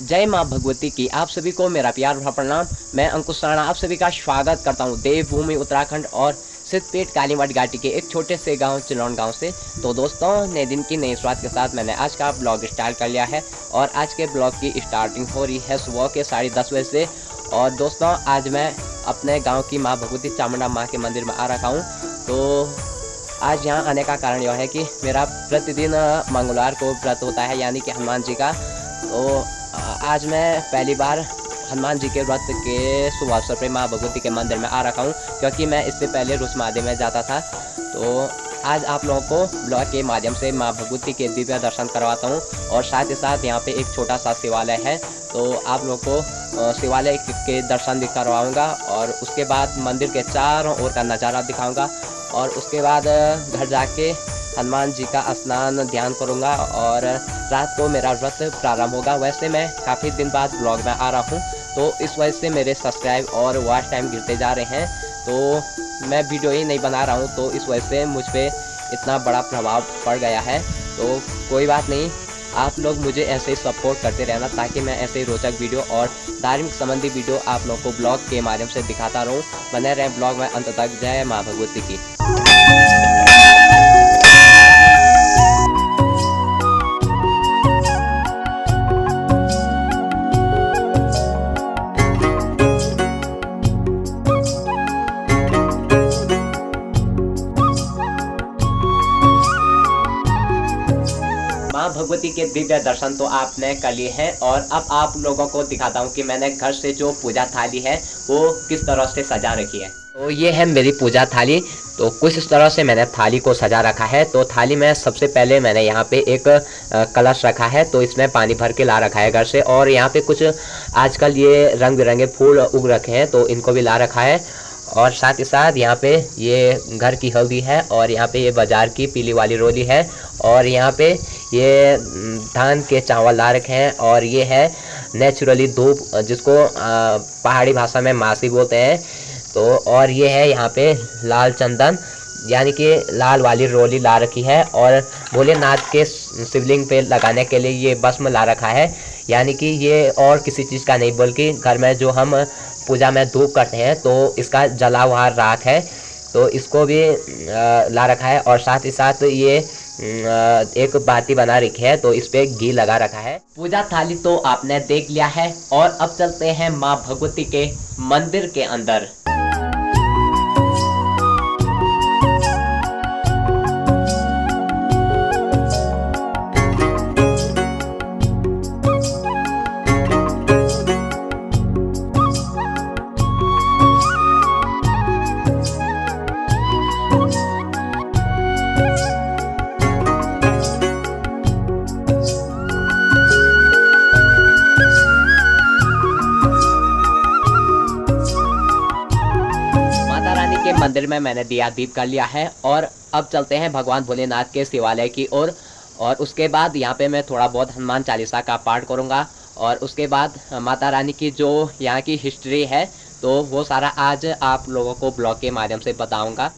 जय माँ भगवती की आप सभी को मेरा प्यार भरा प्रणाम। मैं अंकुश राणा आप सभी का स्वागत करता हूँ देवभूमि उत्तराखंड और सिद्धपीठ कालीमठ घाटी के एक छोटे से गांव चिलौन गांव से। तो दोस्तों, नए दिन की नई शुरुआत के साथ मैंने आज का ब्लॉग स्टार्ट कर लिया है और आज के ब्लॉग की स्टार्टिंग हो रही है सुबह के 10:30 बजे से। और दोस्तों, आज मैं अपने गाँव की माँ भगवती चामुंडा माँ के मंदिर में आ रखा हूँ। तो आज यहाँ आने का कारण यह है कि मेरा प्रतिदिन मंगलवार को व्रत होता है, यानी कि हनुमान जी का। तो आज मैं पहली बार हनुमान जी के व्रत के शुभ अवसर पर माँ भगवती के मंदिर में आ रखा हूँ, क्योंकि मैं इससे पहले रुस महादेव में जाता था। तो आज आप लोगों को ब्लॉग के माध्यम से माँ भगवती के दिव्य दर्शन करवाता हूँ और साथ ही साथ यहाँ पे एक छोटा सा शिवालय है, तो आप लोगों को शिवालय के दर्शन भी करवाऊँगा और उसके बाद मंदिर के चारों ओर का नज़ारा दिखाऊँगा और उसके बाद घर जाके हनुमान जी का स्नान ध्यान करूँगा और रात को मेरा व्रत प्रारंभ होगा। वैसे मैं काफ़ी दिन बाद ब्लॉग में आ रहा हूँ, तो इस वजह से मेरे सब्सक्राइब और वॉच टाइम गिरते जा रहे हैं। तो मैं वीडियो ही नहीं बना रहा हूँ, तो इस वजह से मुझ पर इतना बड़ा प्रभाव पड़ गया है। तो कोई बात नहीं, आप लोग मुझे ऐसे ही सपोर्ट करते रहना ताकि मैं ऐसे ही रोचक वीडियो और धार्मिक संबंधी वीडियो आप लोगों को ब्लॉग के माध्यम से दिखाता रहूँ। बने रहें ब्लॉग में अंत तक। जय माँ भगवती की। माँ भगवती के दिव्य दर्शन तो आपने कर लिए हैं और अब आप लोगों को दिखाता हूँ कि मैंने घर से जो पूजा थाली है वो किस तरह से सजा रखी है। तो ये है मेरी पूजा थाली। तो कुछ इस तरह से मैंने थाली को सजा रखा है। तो थाली में सबसे पहले मैंने यहाँ पे एक कलश रखा है, तो इसमें पानी भर के ला रखा है घर से। और यहाँ पे कुछ आजकल ये रंग बिरंगे फूल उग रखे हैं, तो इनको भी ला रखा है। और साथ ही साथ यहाँ पे ये घर की हल्दी है और यहाँ पे ये बाज़ार की पीली वाली रोली है और यहाँ पे ये धान के चावल ला रखे हैं और ये है नेचुरली धूप, जिसको पहाड़ी भाषा में मासी बोलते हैं। तो और ये है यहाँ पे लाल चंदन, यानी कि लाल वाली रोली ला रखी है। और भोलेनाथ के शिवलिंग पे लगाने के लिए ये भस्म ला रखा है, यानी कि ये और किसी चीज़ का नहीं बल्कि घर में जो हम पूजा में धूप करते हैं तो इसका जला हुआ राख है, तो इसको भी ला रखा है। और साथ ही साथ ये एक बाती बना रखी है, तो इस पे घी लगा रखा है। पूजा थाली तो आपने देख लिया है और अब चलते हैं माँ भगवती के मंदिर के अंदर। के मंदिर में मैंने दिया दीप कर लिया है और अब चलते हैं भगवान भोलेनाथ के शिवालय की ओर। और उसके बाद यहाँ पे मैं थोड़ा बहुत हनुमान चालीसा का पाठ करूँगा और उसके बाद माता रानी की जो यहाँ की हिस्ट्री है तो वो सारा आज आप लोगों को ब्लॉग के माध्यम से बताऊँगा।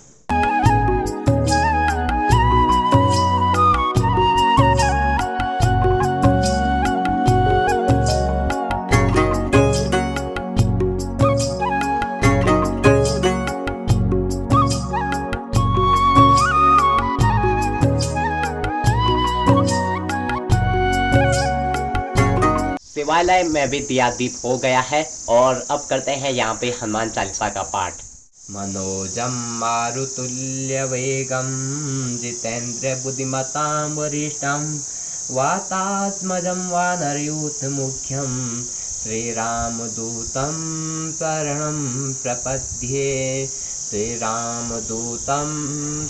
शिवालय में भी दिया दीप हो गया है और अब करते हैं यहाँ पे हनुमान चालीसा का पाठ। मनोजम मारुतुल्य वेगम जितेन्द्र बुद्धिमतां वरिष्ठम वातात्मजं वानरयूथ मुख्यम श्रीराम दूतम शरणं प्रपद्ये। श्रीराम दूतम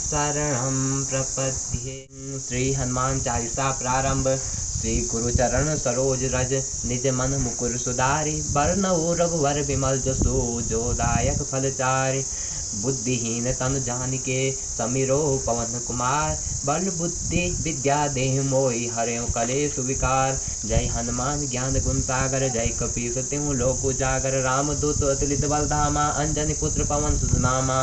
शरणं प्रपद्ये। श्री हनुमान चालीसा प्रारंभ। श्री गुरुचरण सरोज रज निज मन मुकुर सुधारि बरनऊ रघुवर विमल जसो जो दायक फलचारि। बुद्धिहीन तनु जानिके समीरो पवन कुमार बल बुद्धि विद्या देह मोहि हरेउ कलेशु विकार। जय हनुमान ज्ञान गुण सागर जय कपीस तिहु लोक उजागर रामदूत अतुलित बल धामा अंजनी पुत्र पवन सुत नामा।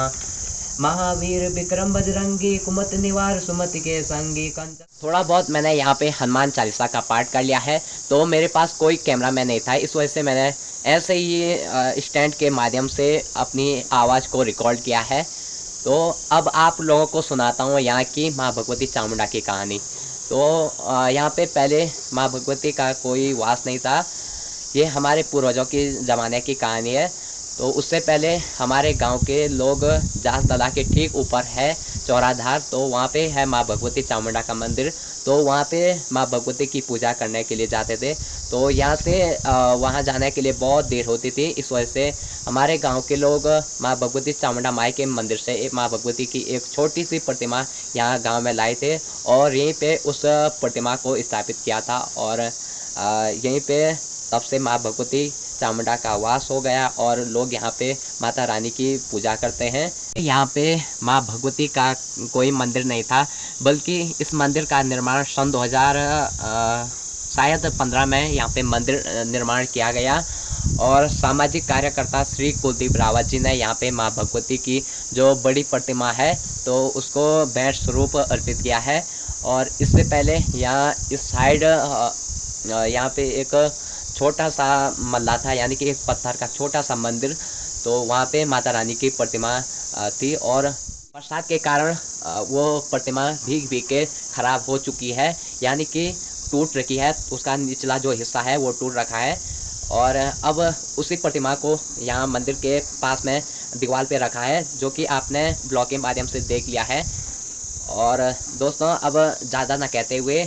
महावीर विक्रम बजरंगी कुमत निवार सुमति के संगी कंचन। थोड़ा बहुत मैंने यहाँ पे हनुमान चालीसा का पाठ कर लिया है। तो मेरे पास कोई कैमरा मैन नहीं था, इस वजह से मैंने ऐसे ही स्टैंड के माध्यम से अपनी आवाज़ को रिकॉर्ड किया है। तो अब आप लोगों को सुनाता हूँ यहाँ की माँ भगवती चामुंडा की कहानी। तो यहाँ पे पहले माँ भगवती का कोई वास नहीं था। ये हमारे पूर्वजों की ज़माने की कहानी है। तो उससे पहले हमारे गांव के लोग जहाँ तला के ठीक ऊपर है चौराधार, तो वहाँ पे है माँ भगवती चामुंडा का मंदिर। तो वहाँ पे माँ भगवती की पूजा करने के लिए जाते थे। तो यहाँ से वहाँ जाने के लिए बहुत देर होती थी, इस वजह से हमारे गांव के लोग माँ भगवती चामुंडा माई के मंदिर से एक माँ भगवती की एक छोटी सी प्रतिमा यहाँ गांव में लाए थे और यहीं पे उस प्रतिमा को स्थापित किया था। और यहीं पे तब से माँ भगवती चामुंडा का वास हो गया और लोग यहाँ पे माता रानी की पूजा करते हैं। यहाँ पे माँ भगवती का कोई मंदिर नहीं था, बल्कि इस मंदिर का निर्माण सन 2000 शायद 15 में यहाँ पे मंदिर निर्माण किया गया। और सामाजिक कार्यकर्ता श्री कुलदीप रावत जी ने यहाँ पे माँ भगवती की जो बड़ी प्रतिमा है तो उसको भेंट स्वरूप अर्पित किया है। और इससे पहले यहाँ इस साइड यहाँ पे एक छोटा सा मल्ला था, यानी कि एक पत्थर का छोटा सा मंदिर। तो वहाँ पे माता रानी की प्रतिमा थी और बरसात के कारण वो प्रतिमा भीग भीग के खराब हो चुकी है, यानी कि टूट रखी है। उसका निचला जो हिस्सा है वो टूट रखा है। और अब उसी प्रतिमा को यहाँ मंदिर के पास में दीवार पे रखा है, जो कि आपने ब्लॉग के माध्यम से देख लिया है। और दोस्तों अब ज़्यादा ना कहते हुए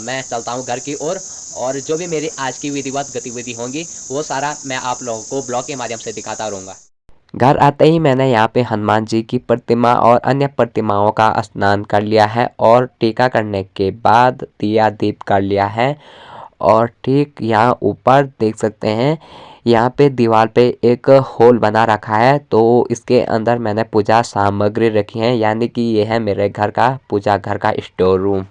मैं चलता हूँ घर की ओर। और जो भी मेरी आज की विधिवत गतिविधि होंगी वो सारा मैं आप लोगों को ब्लॉग के माध्यम से दिखाता रहूँगा। घर आते ही मैंने यहाँ पे हनुमान जी की प्रतिमा और अन्य प्रतिमाओं का स्नान कर लिया है और टीका करने के बाद दिया दीप कर लिया है। और ठीक यहाँ ऊपर देख सकते हैं, यहाँ पे दीवार पे एक होल बना रखा है, तो इसके अंदर मैंने पूजा सामग्री रखी है, यानी कि ये है मेरे घर का पूजा घर का स्टोर रूम।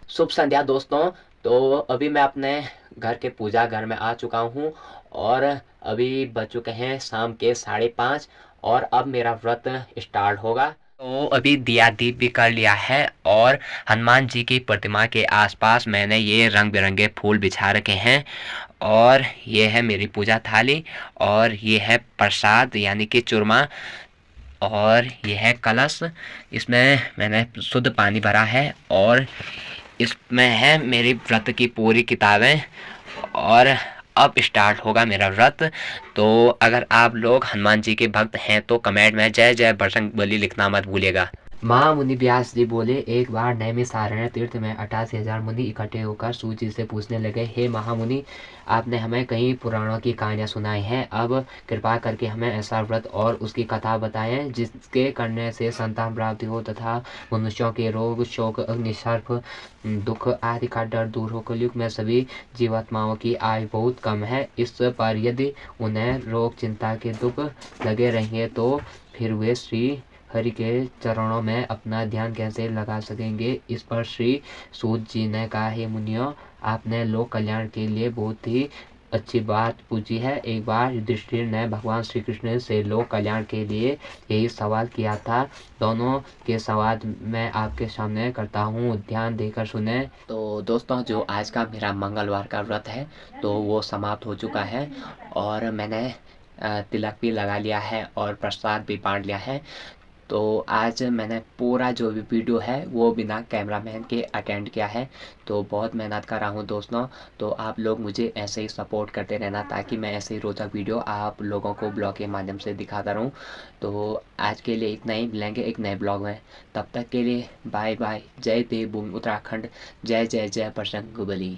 शुभ संध्या दोस्तों। तो अभी मैं अपने घर के पूजा घर में आ चुका हूँ और अभी बज चुके हैं शाम के 5:30 और अब मेरा व्रत स्टार्ट होगा। तो अभी दिया दीप भी कर लिया है और हनुमान जी की प्रतिमा के आसपास मैंने ये रंग बिरंगे फूल बिछा रखे हैं। और ये है मेरी पूजा थाली और ये है प्रसाद यानी कि चूरमा। और ये है कलश, इसमें मैंने शुद्ध पानी भरा है और इसमें है मेरी व्रत की पूरी किताबें। और अब स्टार्ट होगा मेरा व्रत। तो अगर आप लोग हनुमान जी के भक्त हैं तो कमेंट में जय जय बजरंगबली लिखना मत भूलिएगा। महामुनि व्यास जी बोले, एक बार नैमिषारण्य तीर्थ में 88,000 मुनि इकट्ठे होकर सूत जी से पूछने लगे, हे महामुनि, आपने हमें कई पुराणों की कहानियाँ सुनाई हैं, अब कृपा करके हमें ऐसा व्रत और उसकी कथा बताएं जिसके करने से संतान प्राप्ति हो तथा मनुष्यों के रोग शोक अग्निशर्प दुख आदि का डर दूर हो। कलयुग में सभी जीवात्माओं की आयु बहुत कम है, इस पर यदि उन्हें रोग चिंता के दुख लगे रहेंगे तो फिर वे श्री हरि के चरणों में अपना ध्यान कैसे लगा सकेंगे। इस पर श्री सूत जी ने कहा, हे मुनियों, आपने लोक कल्याण के लिए बहुत ही अच्छी बात पूछी है। एक बार युधिष्ठिर ने भगवान श्री कृष्ण से लोक कल्याण के लिए यही सवाल किया था। दोनों के सवाल मैं आपके सामने करता हूँ, ध्यान देकर सुने। तो दोस्तों, जो आज का मेरा मंगलवार का व्रत है तो वो समाप्त हो चुका है और मैंने तिलक भी लगा लिया है और प्रसाद भी बांट लिया है। तो आज मैंने पूरा जो भी वीडियो है वो बिना कैमरामैन के अटेंड किया है। तो बहुत मेहनत कर रहा हूँ दोस्तों। तो आप लोग मुझे ऐसे ही सपोर्ट करते रहना ताकि मैं ऐसे ही रोज़ा वीडियो आप लोगों को ब्लॉग के माध्यम से दिखाता रहूँ। तो आज के लिए इतना ही, मिलेंगे एक नए ब्लॉग में। तब तक के लिए बाय बाय। जय देवभूमि उत्तराखंड। जय जय जय बजरंगबली।